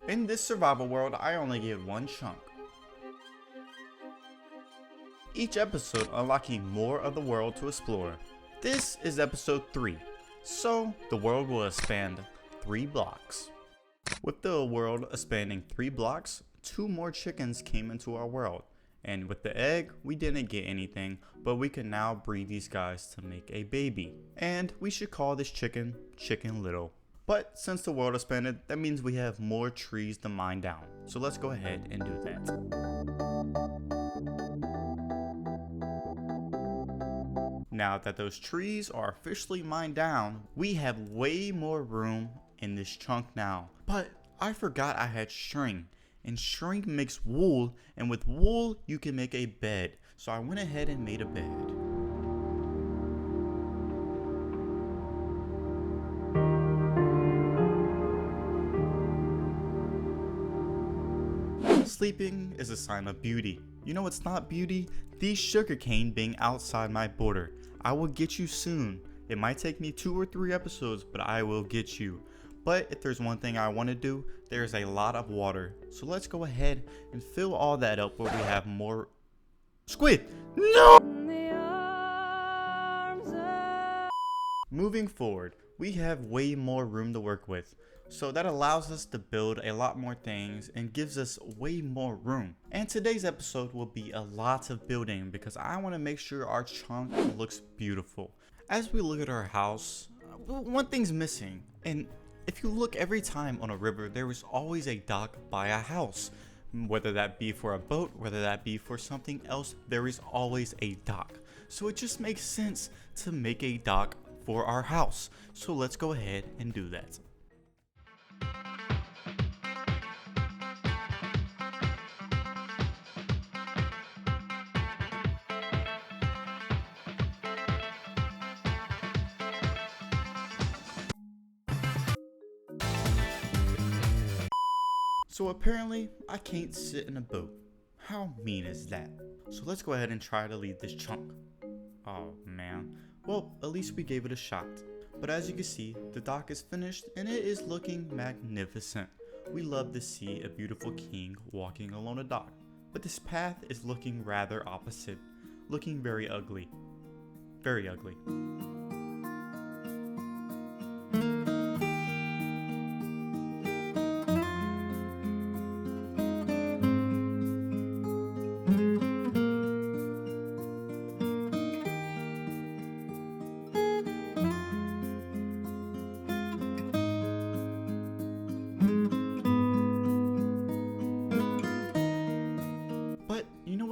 In this survival world, I only get one chunk. Each episode unlocking more of the world to explore. This is episode 3, so the world will expand 3 blocks. With the world expanding 3 blocks, 2 more chickens came into our world. And with the egg, we didn't get anything, but we can now breed these guys to make a baby. And we should call this chicken, Chicken Little. But since the world expanded, that means we have more trees to mine down. So let's go ahead and do that. Now that those trees are officially mined down, we have way more room in this chunk now. But I forgot I had string. And string makes wool, and with wool you can make a bed. So I went ahead and made a bed. Sleeping is a sign of beauty. You know what's not beauty? These sugarcane being outside my border. I will get you soon. It might take me 2 or 3 episodes, but I will get you. But if there's one thing I want to do, there's a lot of water. So let's go ahead and fill all that up where we have more squid. No! Moving forward, we have way more room to work with. So that allows us to build a lot more things and gives us way more room. And today's episode will be a lot of building because I want to make sure our chunk looks beautiful. As we look at our house, one thing's missing. And if you look every time on a river, there is always a dock by a house. Whether that be for a boat, whether that be for something else, there is always a dock. So it just makes sense to make a dock for our house. So let's go ahead and do that. So apparently, I can't sit in a boat. How mean is that? So let's go ahead and try to lead this chunk. Oh man. Well, at least we gave it a shot. But as you can see, the dock is finished and it is looking magnificent. We love to see a beautiful king walking along a dock. But this path is looking rather opposite. Looking very ugly. Very ugly.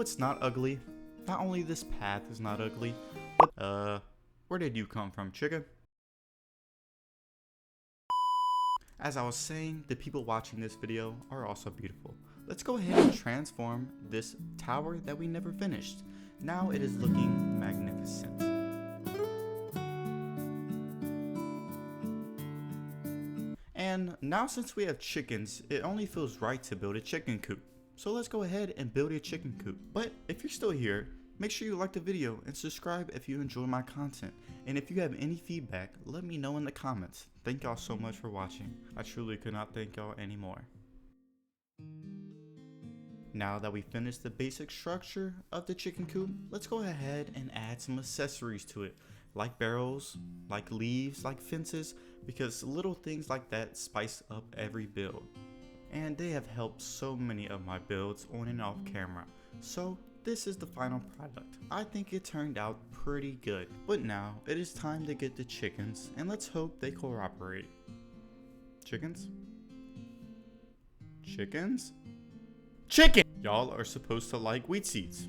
It's not ugly. Not only this path is not ugly, but where did you come from, chicken? As I was saying, the people watching this video are also beautiful. Let's go ahead and transform this tower that we never finished. Now it is looking magnificent. And now since we have chickens, it only feels right to build a chicken coop. So let's go ahead and build a chicken coop. But if you're still here, make sure you like the video and subscribe if you enjoy my content. And if you have any feedback, let me know in the comments. Thank y'all so much for watching. I truly could not thank y'all anymore. Now that we finished the basic structure of the chicken coop, let's go ahead and add some accessories to it. Like barrels, like leaves, like fences, because little things like that spice up every build. And they have helped so many of my builds on and off camera. So this is the final product. I think it turned out pretty good. But now it is time to get the chickens and let's hope they cooperate. Chickens? Chickens? Chicken! Y'all are supposed to like wheat seeds.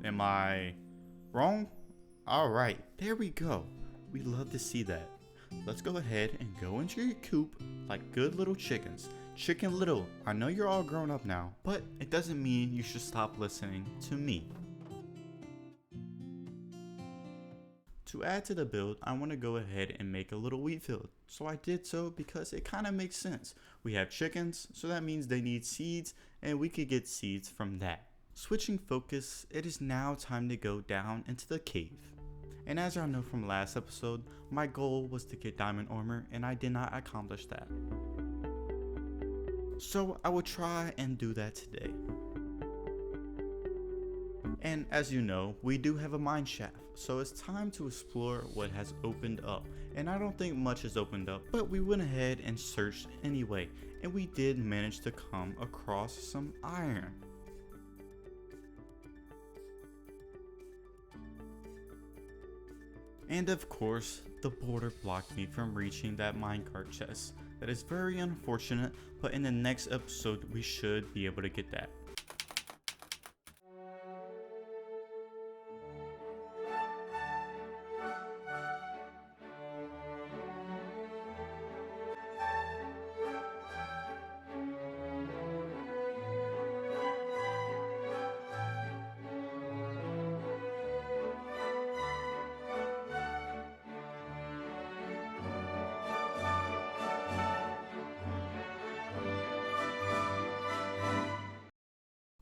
Am I wrong? Alright, there we go. We love to see that. Let's go ahead and go into your coop like good little chickens. Chicken Little, I know you're all grown up now, but it doesn't mean you should stop listening to me. To add to the build, I want to go ahead and make a little wheat field. So I did so because it kind of makes sense. We have chickens, so that means they need seeds, and we could get seeds from that. Switching focus, it is now time to go down into the cave. And as y'all know from last episode, my goal was to get diamond armor and I did not accomplish that. So I will try and do that today. And as you know, we do have a mine shaft, so it's time to explore what has opened up. And I don't think much has opened up, but we went ahead and searched anyway, and we did manage to come across some iron. And of course, the border blocked me from reaching that minecart chest. That is very unfortunate, but in the next episode we should be able to get that.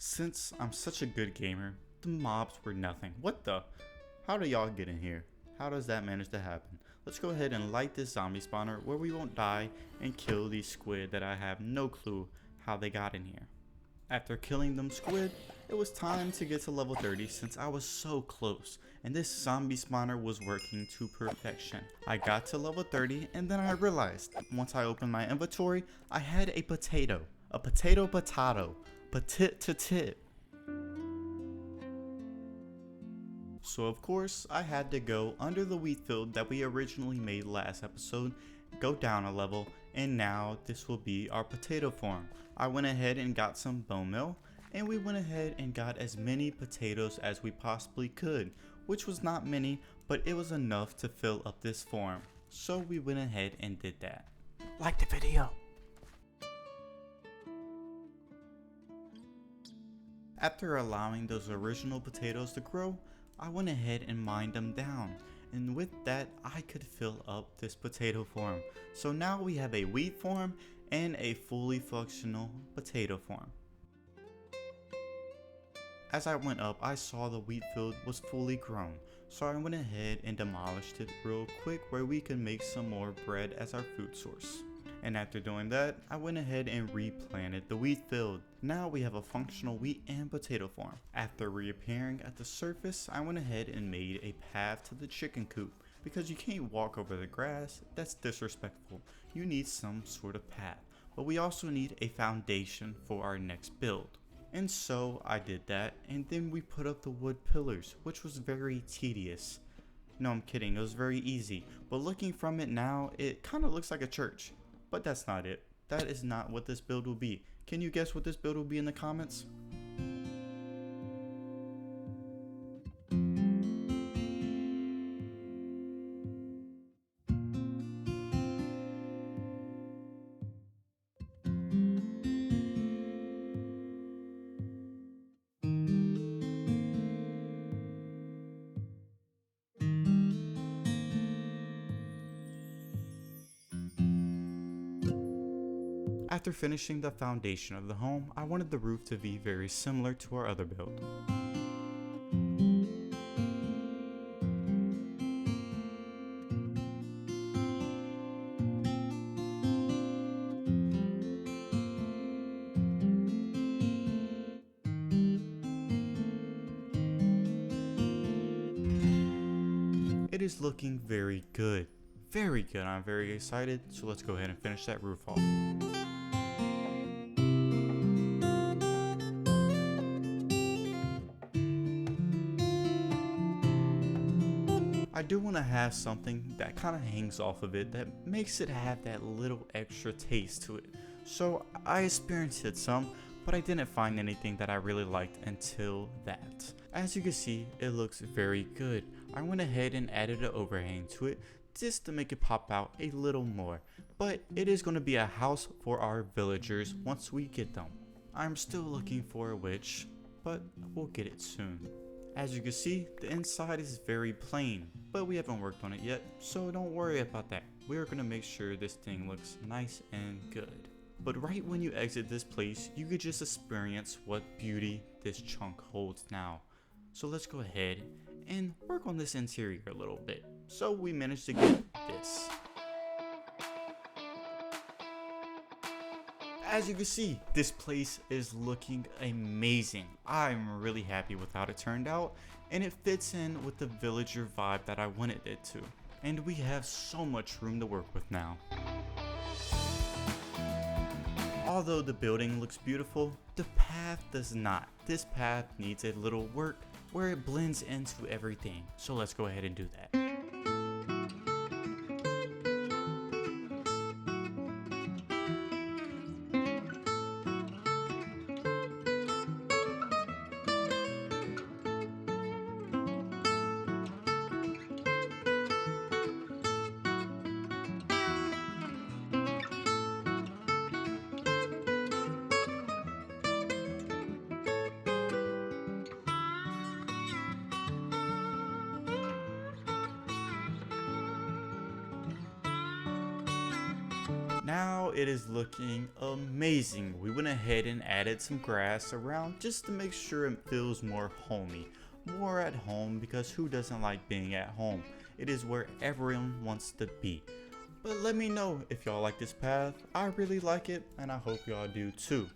Since I'm such a good gamer, the mobs were nothing. What the? How do y'all get in here? How does that manage to happen? Let's go ahead and light this zombie spawner where we won't die and kill these squid that I have no clue how they got in here. After killing them squid, it was time to get to level 30 since I was so close and this zombie spawner was working to perfection. I got to level 30 and then I realized once I opened my inventory, I had a potato. A potato. Petit. So of course I had to go under the wheat field that we originally made last episode, go down a level, and now this will be our potato farm. I went ahead and got some bone meal, and we went ahead and got as many potatoes as we possibly could, which was not many, but it was enough to fill up this farm. So we went ahead and did that. Like the video. After allowing those original potatoes to grow, I went ahead and mined them down, and with that I could fill up this potato farm. So now we have a wheat farm and a fully functional potato farm. As I went up, I saw the wheat field was fully grown, so I went ahead and demolished it real quick where we could make some more bread as our food source. And after doing that, I went ahead and replanted the wheat field. Now we have a functional wheat and potato farm. After reappearing at the surface, I went ahead and made a path to the chicken coop. Because you can't walk over the grass, that's disrespectful. You need some sort of path. But we also need a foundation for our next build. And so I did that, and then we put up the wood pillars, which was very tedious. No, I'm kidding, it was very easy. But looking from it now, it kind of looks like a church. But that's not it. That is not what this build will be. Can you guess what this build will be in the comments? After finishing the foundation of the home, I wanted the roof to be very similar to our other build. It is looking very good. Very good. I'm very excited. So let's go ahead and finish that roof off. I do want to have something that kind of hangs off of it that makes it have that little extra taste to it. So I experienced it some, but I didn't find anything that I really liked until that. As you can see, it looks very good. I went ahead and added an overhang to it just to make it pop out a little more. But it is going to be a house for our villagers once we get them. I'm still looking for a witch, but we'll get it soon. As you can see, the inside is very plain, but we haven't worked on it yet, so don't worry about that. We are going to make sure this thing looks nice and good. But right when you exit this place, you could just experience what beauty this chunk holds now. So let's go ahead and work on this interior a little bit. So we managed to get this. as you can see, this place is looking amazing. I'm really happy with how it turned out, and it fits in with the villager vibe that I wanted it to. And we have so much room to work with now. Although the building looks beautiful, the path does not. This path needs a little work where it blends into everything. So let's go ahead and do that. Now it is looking amazing. We went ahead and added some grass around just to make sure it feels more homey, more at home, because who doesn't like being at home? It is where everyone wants to be. But let me know if y'all like this path. I really like it, and I hope y'all do too.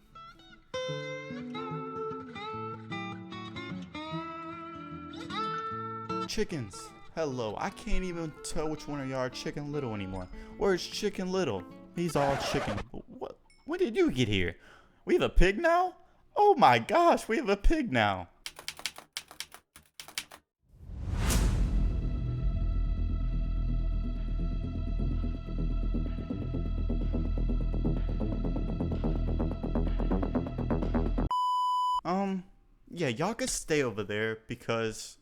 Chickens, hello. I can't even tell which one of y'all are Chicken Little anymore. Where's Chicken Little? He's all chicken. What? When did you get here? We have a pig now? Oh my gosh, we have a pig now. Yeah, y'all can stay over there because,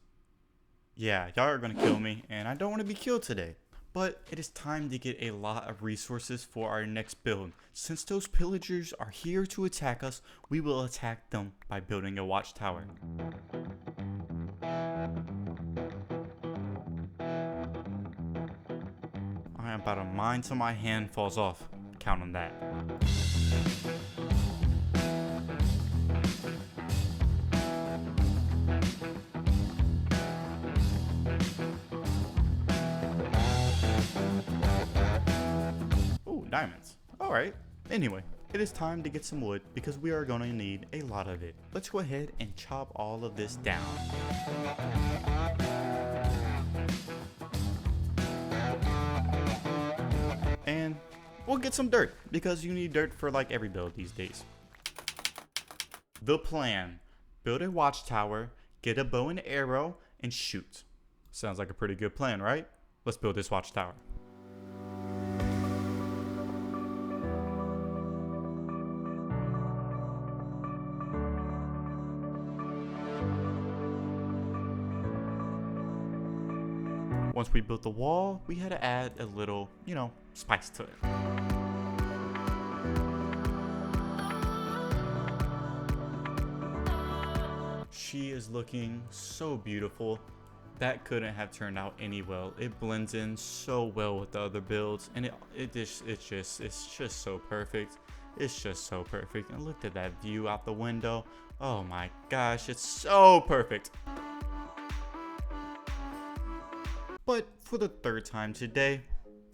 yeah, y'all are gonna kill me and I don't want to be killed today. But it is time to get a lot of resources for our next build. Since those pillagers are here to attack us, we will attack them by building a watchtower. I am about to mine till my hand falls off. Count on that. Diamonds. Alright, anyway, it is time to get some wood because we are going to need a lot of it. Let's go ahead and chop all of this down. And we'll get some dirt because you need dirt for like every build these days. The plan: build a watchtower, get a bow and arrow, and shoot. Sounds like a pretty good plan, right? Let's build this watchtower. Once we built the wall, we had to add a little, spice to it. She is looking so beautiful. That couldn't have turned out any well. It blends in so well with the other builds, and it's just so perfect. It's just so perfect. And look at that view out the window. Oh my gosh, it's so perfect. But for the third time today,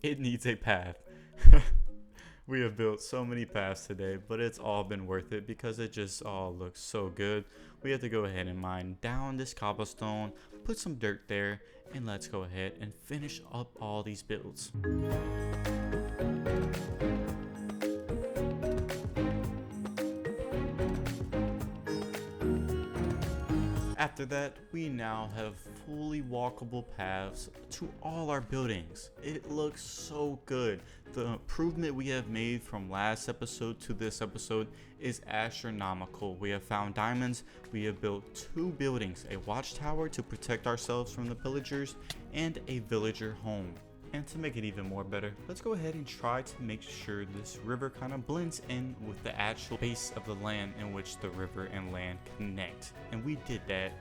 it needs a path. We have built so many paths today, but it's all been worth it because it just all looks so good. We have to go ahead and mine down this cobblestone, put some dirt there, and let's go ahead and finish up all these builds. After that, we now have fully walkable paths to all our buildings. It looks so good. The improvement we have made from last episode to this episode is astronomical. We have found diamonds, we have built 2 buildings, a watchtower to protect ourselves from the pillagers, and a villager home. And to make it even more better, let's go ahead and try to make sure this river kind of blends in with the actual base of the land in which the river and land connect. And we did that